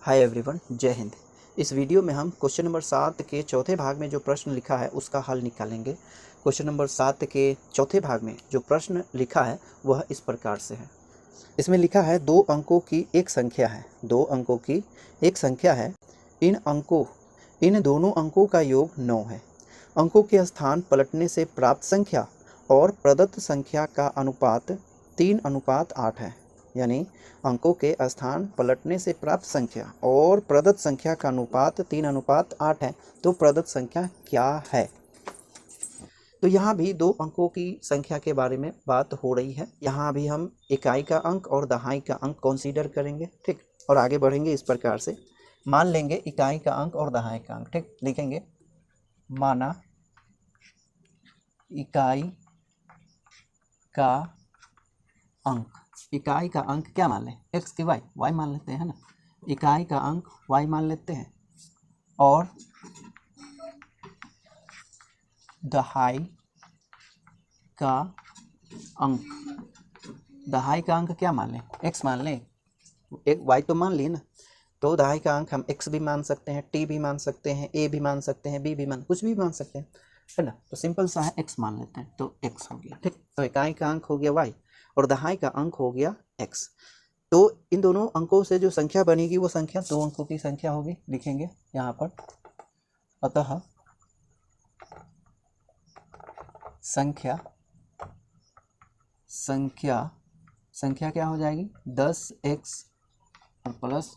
Hi everyone, जय हिंद। इस video में हम क्वेश्चन नंबर 7 के चौथे भाग में जो प्रश्न लिखा है उसका हल निकालेंगे। क्वेश्चन नंबर 7 के चौथे भाग में जो प्रश्न लिखा है वह इस प्रकार से है। इसमें लिखा है 2 अंकों की एक संख्या है। 2 अंकों की एक संख्या है। इन दोनों अंकों का योग 9 है। अंकों के स्थान पलटने से प्राप्त संख्या और प्रदत्त संख्या का अनुपात 3:8 है। यानी अंकों के स्थान पलटने से प्राप्त संख्या और प्रदत्त संख्या का अनुपात 3:8 है। तो प्रदत्त संख्या क्या है? तो यहाँ भी 2 अंकों की संख्या के बारे में बात हो रही है। यहाँ भी हम इकाई का अंक और दहाई का अंक कंसीडर करेंगे, ठीक। और आगे बढ़ेंगे इस प्रकार से। मान लेंगे इकाई का अंक और दहाई का अंक, ठीक। लिखेंगे माना इकाई का अंक। इकाई का अंक क्या मान लें? एक्स की वाई मान लेते हैं ना। इकाई का अंक वाई मान लेते हैं और दहाई का अंक क्या मान लें? एक्स मान लें। एक वाई तो मान लिए ना, तो दहाई का अंक हम एक्स भी मान सकते हैं, टी भी मान सकते हैं, ए भी मान सकते हैं, बी भी कुछ भी मान सकते हैं, है ना। तो सिंपल सा है, एक्स मान लेते हैं, तो एक्स हो गया, ठीक। तो इकाई का अंक हो गया वाई और दहाई का अंक हो गया एक्स। तो इन दोनों अंकों से जो संख्या बनेगी वो संख्या 2 अंकों की संख्या होगी। लिखेंगे यहाँ पर, अतः संख्या क्या हो जाएगी? 10x और प्लस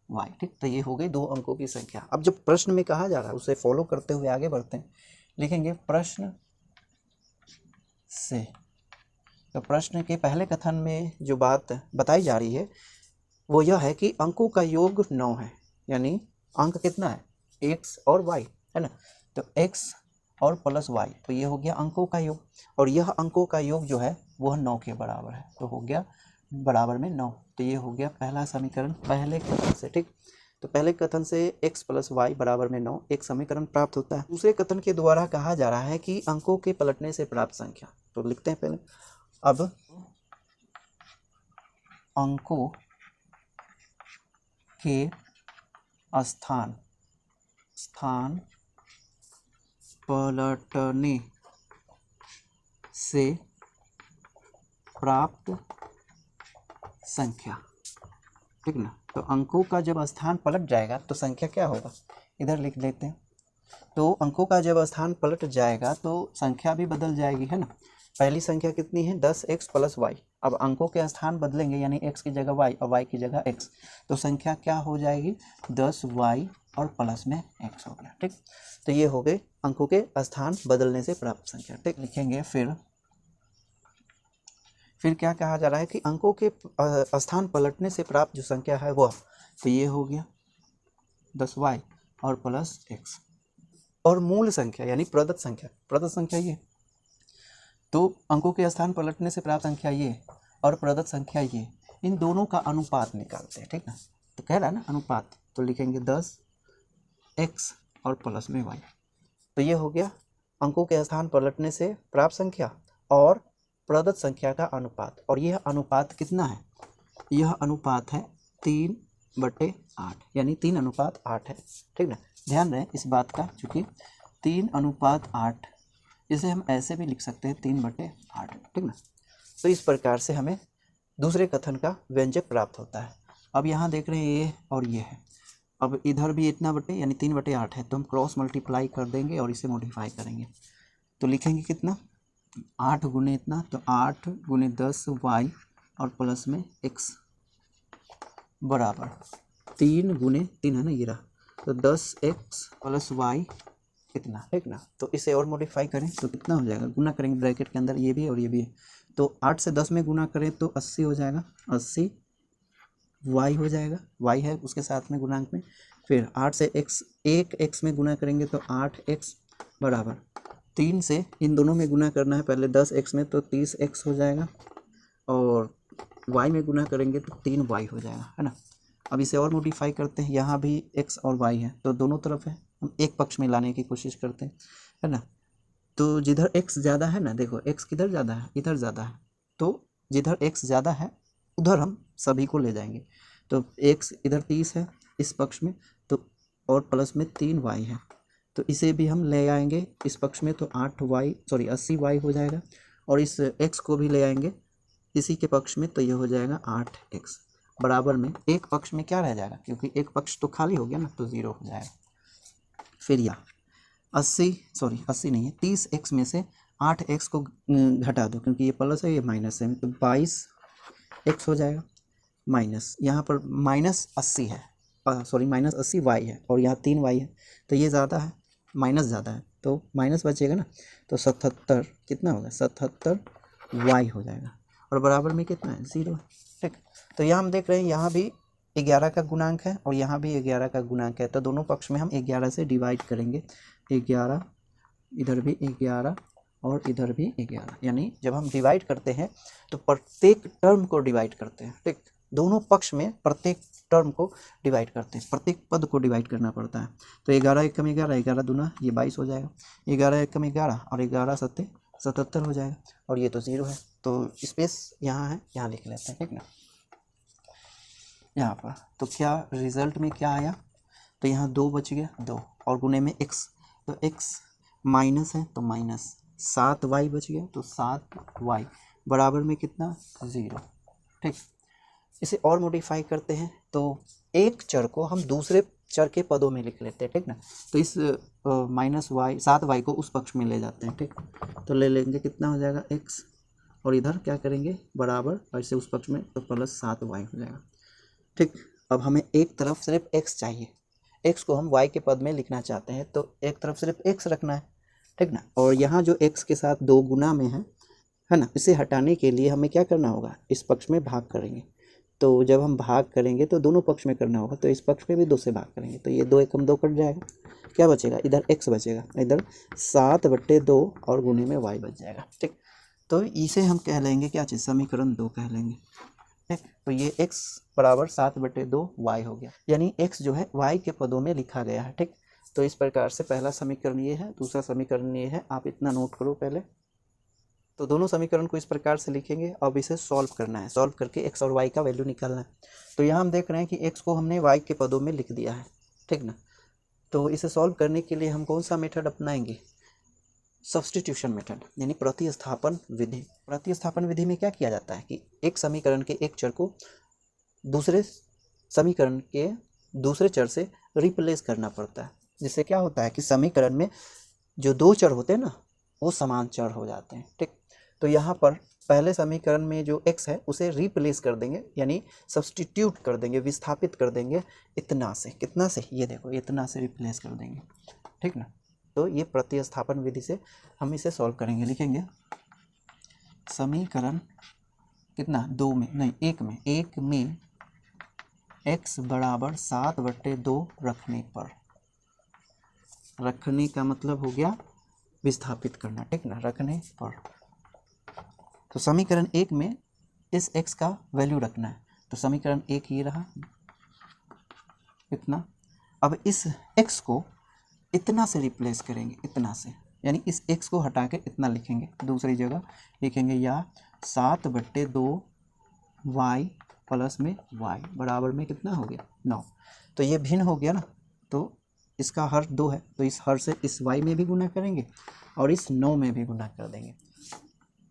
वाई, ठीक। तो ये हो गई 2 अंकों की संख्या। अब जो प्रश्न में कहा जा रहा है उसे फॉलो करते हुए आगे बढ़ते हैं। लिखेंगे प्रश्न से। तो प्रश्न के पहले कथन में जो बात बताई जा रही है वो यह है कि अंकों का योग 9 है। यानी अंक कितना है? x और y, है ना। तो x और प्लस y, तो ये हो गया अंकों का योग। और यह अंकों का योग जो है वह 9 के बराबर है। तो हो गया बराबर में 9। तो ये हो गया पहला समीकरण पहले कथन से, ठीक। तो पहले कथन से x प्लस वाई बराबर में 9 एक समीकरण प्राप्त होता है। दूसरे कथन के द्वारा कहा जा रहा है कि अंकों के पलटने से प्राप्त संख्या। तो लिखते हैं पहले, अब अंकों के स्थान पलटने से प्राप्त संख्या, ठीक ना। तो अंकों का जब स्थान पलट जाएगा तो संख्या क्या होगा? इधर लिख लेते हैं। तो अंकों का जब स्थान पलट जाएगा तो संख्या भी बदल जाएगी, है ना। पहली संख्या कितनी है? 10x plus Y. अब अंकों के स्थान बदलेंगे, यानी x की जगह y और y की जगह x। तो संख्या क्या हो जाएगी? 10y और प्लस में x हो गया, ठीक। तो ये हो गए अंकों के स्थान बदलने से प्राप्त संख्या, ठीक। लिखेंगे फिर क्या कहा जा रहा है कि अंकों के स्थान पलटने से प्राप्त जो संख्या है वह, तो ये हो गया 10y और प्लस x। और मूल संख्या यानी प्रदत्त संख्या ये। तो अंकों के स्थान पलटने से प्राप्त संख्या ये और प्रदत्त संख्या ये, इन दोनों का अनुपात निकालते हैं, ठीक ना। तो कह रहा है ना अनुपात, तो लिखेंगे 10x और प्लस में y। तो ये हो गया अंकों के स्थान पलटने से प्राप्त संख्या और प्रदत्त संख्या का अनुपात। और यह अनुपात कितना है? यह अनुपात है 3/8, यानी 3:8 है, ठीक ना। ध्यान रहे इस बात का, चूँकि 3:8, इसे हम ऐसे भी लिख सकते हैं 3/8, ठीक ना। तो इस प्रकार से हमें दूसरे कथन का व्यंजक प्राप्त होता है। अब यहाँ देख रहे हैं ये और ये है। अब इधर भी इतना बटे यानी 3/8 है, तो हम क्रॉस मल्टीप्लाई कर देंगे और इसे मॉडिफाई करेंगे। तो लिखेंगे कितना? 8 गुने इतना, तो 8 गुने 10y और प्लस में x बराबर 3 गुने 3 है ना, ये रहा। तो 10x प्लस y कितना, ठीक ना। तो इसे और मॉडिफाई करें तो कितना हो जाएगा? गुना करेंगे ब्रैकेट के अंदर, ये भी और ये भी है। तो 8 से 10 में गुना करें तो 80 हो जाएगा, 80 y हो जाएगा, y है उसके साथ में गुणांक में। फिर 8 से एक x में गुना करेंगे तो 8x बराबर 3 से इन दोनों में गुना करना है पहले 10x में, तो 30x हो जाएगा। और y में गुना करेंगे तो 3y हो जाएगा, है ना। अब इसे और मॉडिफाई करते हैं, यहाँ भी x और y है तो दोनों तरफ है, हम एक पक्ष में लाने की कोशिश करते हैं, है ना। तो जिधर x ज़्यादा है ना, देखो x किधर ज़्यादा है? इधर ज़्यादा है। तो जिधर x ज़्यादा है उधर हम सभी को ले जाएंगे। तो x इधर 30 है इस पक्ष में, तो और प्लस में 3y है, तो इसे भी हम ले आएंगे इस पक्ष में, तो 80y हो जाएगा। और इस x को भी ले आएंगे इसी के पक्ष में, तो ये हो जाएगा 8x बराबर में एक पक्ष में क्या रह जाएगा, क्योंकि एक पक्ष तो खाली हो गया ना, तो 0 हो जाएगा। फिर यहाँ 80 नहीं है, 30x में से 8x को घटा दो, क्योंकि ये प्लस है ये माइनस है, तो 22x हो जाएगा। माइनस यहाँ पर -80 है, -80y है, और यहाँ 3y है, तो ये ज़्यादा है, माइनस ज़्यादा है, तो माइनस बचेगा ना, तो 77 कितना होगा, 77y हो जाएगा। और बराबर में कितना है, 0 है। ठीक, तो यहाँ हम देख रहे हैं यहाँ भी 11 का गुणांक है और यहाँ भी 11 का गुणांक है, तो दोनों पक्ष में हम 11 से डिवाइड करेंगे। 11, इधर भी 11 और इधर भी 11, यानी जब हम डिवाइड करते हैं तो प्रत्येक टर्म को डिवाइड करते हैं। ठीक, दोनों पक्ष में प्रत्येक टर्म को डिवाइड करते हैं, प्रत्येक पद को डिवाइड करना पड़ता है। तो 11 एकम 11, 11 दूना ये 22 हो जाएगा, 11 एकम 11 और 11 सत्ते 77 हो जाएगा, और ये तो 0 है, तो स्पेस यहाँ है, यहाँ लिख लेते हैं। ठीक ना, यहाँ पर तो क्या रिजल्ट में क्या आया, तो यहाँ 2 बच गया, 2 और गुने में x, तो x माइनस है तो माइनस 7y बच गया, तो 7y बराबर में कितना, 0। ठीक, इसे और मॉडिफाई करते हैं, तो एक चर को हम दूसरे चर के पदों में लिख लेते हैं। ठीक ना, तो इस -7y को उस पक्ष में ले जाते हैं। ठीक, तो ले लेंगे, कितना हो जाएगा x, और इधर क्या करेंगे बराबर, और इसे उस पक्ष में, तो +7y हो जाएगा। ठीक, अब हमें एक तरफ सिर्फ x चाहिए, x को हम y के पद में लिखना चाहते हैं, तो एक तरफ सिर्फ x रखना है। ठीक ना, और यहाँ जो x के साथ 2 गुना में है ना, इसे हटाने के लिए हमें क्या करना होगा, इस पक्ष में भाग करेंगे। तो जब हम भाग करेंगे तो दोनों पक्ष में करना होगा, तो इस पक्ष में भी 2 से भाग करेंगे, तो ये 2 एकम 2 कट जाएगा, क्या बचेगा, इधर x बचेगा, इधर 7/2 और गुने में y बच जाएगा। ठीक, तो इसे हम कह लेंगे क्या चीज़, समीकरण 2 कह लेंगे। ठीक, तो ये x बराबर 7/2y हो गया, यानी x जो है y के पदों में लिखा गया है। ठीक, तो इस प्रकार से पहला समीकरण ये है, दूसरा समीकरण ये है, आप इतना नोट करो पहले। तो दोनों समीकरण को इस प्रकार से लिखेंगे, अब इसे सॉल्व करना है, सॉल्व करके x और y का वैल्यू निकालना है। तो यहाँ हम देख रहे हैं कि x को हमने y के पदों में लिख दिया है। ठीक ना, तो इसे सॉल्व करने के लिए हम कौन सा मेथड अपनाएंगे, सब्स्टिट्यूशन मेथड, यानी प्रतिस्थापन विधि। प्रतिस्थापन विधि में क्या किया जाता है कि एक समीकरण के एक चर को दूसरे समीकरण के दूसरे चर से रिप्लेस करना पड़ता है, जिससे क्या होता है कि समीकरण में जो 2 चर होते हैं ना, वो समान चर हो जाते हैं। ठीक, तो यहाँ पर पहले समीकरण में जो x है उसे रिप्लेस कर देंगे, यानी सब्स्टिट्यूट कर देंगे, विस्थापित कर देंगे इतना से, कितना से, ये देखो इतना से रिप्लेस कर देंगे। ठीक ना, तो ये प्रतिस्थापन विधि से हम इसे सॉल्व करेंगे। लिखेंगे समीकरण कितना, 2 में नहीं, 1 में, 1 में x बराबर 7/2 रखने पर, रखने का मतलब हो गया विस्थापित करना। ठीक ना, रखने पर, तो समीकरण 1 में इस x का वैल्यू रखना है, तो समीकरण 1 ये रहा इतना। अब इस x को इतना से रिप्लेस करेंगे, इतना से, यानी इस x को हटा के इतना लिखेंगे, दूसरी जगह लिखेंगे, या 7/2 y प्लस में y बराबर में कितना हो गया, 9। तो ये भिन्न हो गया ना, तो इसका हर 2 है, तो इस हर से इस y में भी गुना करेंगे और इस 9 में भी गुना कर देंगे,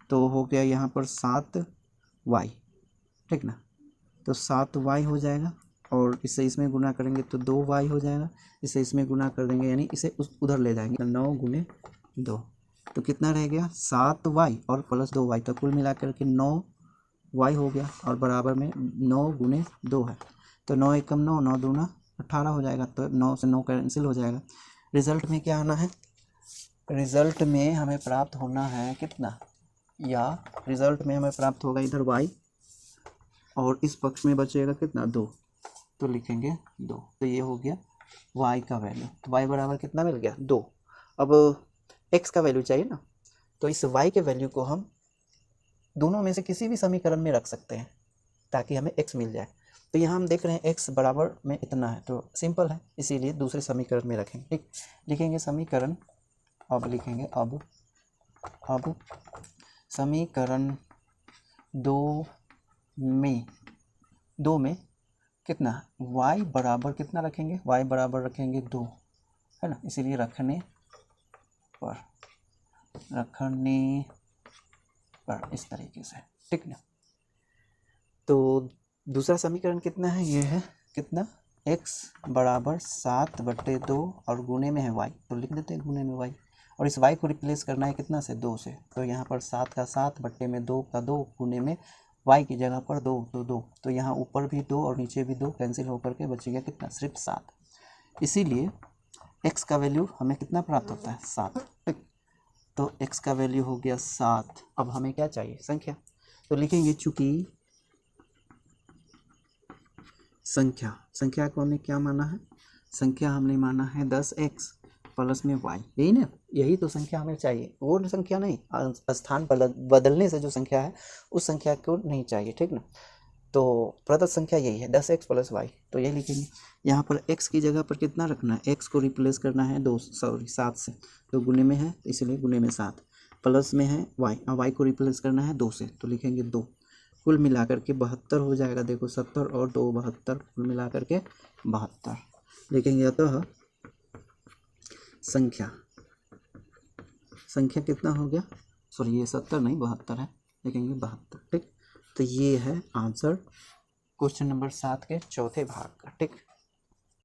तो हो गया यहाँ पर 7y। ठीक ना, तो 7y हो जाएगा, और इसे इसमें गुना करेंगे तो 2y हो जाएगा, इसे इसमें गुना कर देंगे, यानी इसे उधर ले जाएंगे, 9 गुने 2, तो कितना रह गया, 7y और प्लस 2y, तो कुल मिला करके 9y हो गया, और बराबर में 9 गुने 2 है, तो 9 एकम 9, 9 दूना 18 हो जाएगा, तो 9 से 9 कैंसिल हो जाएगा। रिजल्ट में क्या आना है, रिजल्ट में हमें प्राप्त होना है कितना, या रिजल्ट में हमें प्राप्त होगा इधर y, और इस पक्ष में बचेगा कितना, 2, तो लिखेंगे 2, तो ये हो गया y का वैल्यू, तो y बराबर कितना मिल गया, 2। अब x का वैल्यू चाहिए ना, तो इस y के वैल्यू को हम दोनों में से किसी भी समीकरण में रख सकते हैं ताकि हमें x मिल जाए। तो यहाँ हम देख रहे हैं x बराबर में इतना है, तो सिंपल है, इसीलिए दूसरे समीकरण में रखेंगे। ठीक, लिखेंगे समीकरण, अब लिखेंगे अब समीकरण 2 में कितना y बराबर कितना रखेंगे, y बराबर रखेंगे 2, है ना, इसीलिए रखने पर इस तरीके से, ठीक ना। तो दूसरा समीकरण कितना है, ये है कितना, x बराबर 7/2 और गुणे में है y, तो लिख देते हैं गुणे में y, और इस y को रिप्लेस करना है कितना से, 2 से, तो यहाँ पर 7 का 7 बट्टे में 2 का 2 गुणे में y की जगह पर 2 तो 2, तो यहाँ ऊपर भी 2 और नीचे भी 2 कैंसिल होकर के बचेगा कितना, सिर्फ 7। इसीलिए x का वैल्यू हमें कितना प्राप्त होता है, 7, ठीक। तो x का वैल्यू हो गया 7। अब हमें क्या चाहिए, संख्या, तो लिखेंगे चूंकि संख्या को हमने क्या माना है, संख्या हमने माना है 10x प्लस में y, यही ना, यही तो संख्या हमें चाहिए, वो संख्या नहीं, स्थान बदलने से जो संख्या है उस संख्या को नहीं चाहिए, ठीक ना। तो प्रदत्त संख्या यही है 10x प्लस y, तो यही लिखेंगे। यहाँ पर x की जगह पर कितना रखना है, x को रिप्लेस करना है 7 से, तो गुणे में है इसलिए गुणे में 7, प्लस में है y और y को रिप्लेस करना है 2 से, तो लिखेंगे 2, कुल मिलाकर के 72 हो जाएगा। देखो 70 और 2 72, कुल मिलाकर के 72 लिखेंगे। अतः संख्या कितना हो गया, सॉरी ये 70 नहीं 72 है, लिखेंगे 72, ठीक। तो ये है आंसर क्वेश्चन नंबर 7 के चौथे भाग का, ठीक।